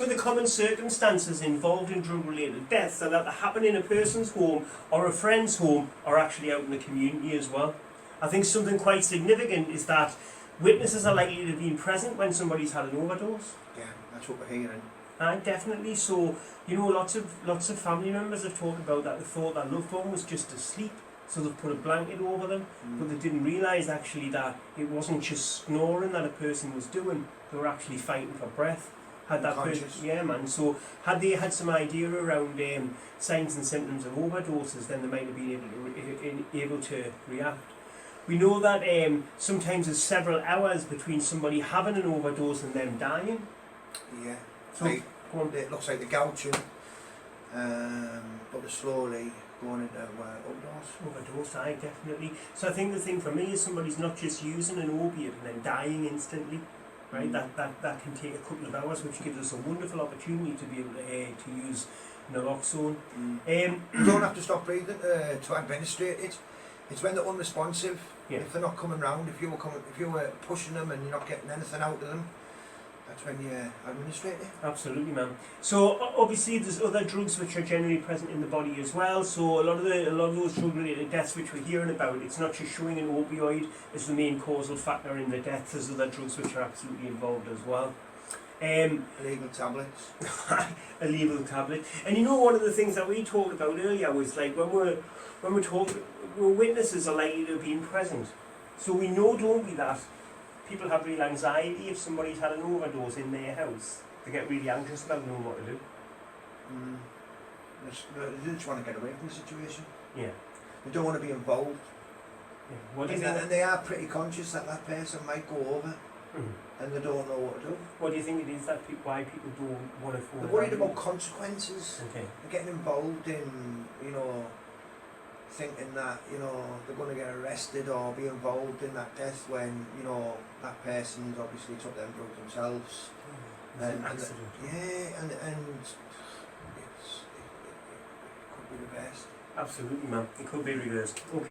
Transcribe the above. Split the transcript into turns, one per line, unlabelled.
Some of the common circumstances involved in drug-related deaths are that they happen in a person's home or a friend's home or actually out in the community as well. I think something quite significant is that witnesses are likely to be present when somebody's had an overdose.
Yeah, that's what we're hearing.
Definitely. So, lots of family members have talked about that. They thought that loved one was just asleep, so they've put a blanket over them, but they didn't realise actually that it wasn't just snoring that a person was doing, they were actually fighting for breath. Had that person, yeah, man. So had they had some idea around signs and symptoms of overdoses, then they might have been able to react. We know that sometimes there's several hours between somebody having an overdose and them dying.
Yeah.
So
it looks like they're gouging, but they're slowly going into
overdose, definitely. So I think the thing for me is somebody's not just using an opiate and then dying instantly. Right, that can take a couple of hours, which gives us a wonderful opportunity to be able to use naloxone.
You don't have to stop breathing to administrate it. It's when they're unresponsive. Yeah. If they're not coming round, if you were pushing them and you're not getting anything out of them, that's when you administrate it.
Absolutely, man. So obviously there's other drugs which are generally present in the body as well. So a lot of those drug-related deaths which we're hearing about, it's not just showing an opioid as the main causal factor in the death. There's other drugs which are absolutely involved as well.
Illegal tablets.
Illegal tablet. And one of the things that we talked about earlier was like when we're talking, witnesses are likely to have been present. So we know, don't we, that people have real anxiety if somebody's had an overdose in their house. They get really anxious about knowing what to do.
They just want to get away from the situation.
Yeah.
They don't want to be involved.
Yeah. What do you think?
And they are pretty conscious that that person might go over, and they don't know what to do.
What do you think it is that why people don't want to fall?
They're worried about consequences.
Okay.
They're getting involved in, thinking that they're going to get arrested or be involved in that death when that person's obviously took them drugs themselves.
An accident.
And it could be reversed.
Absolutely, man. It could be reversed. Okay.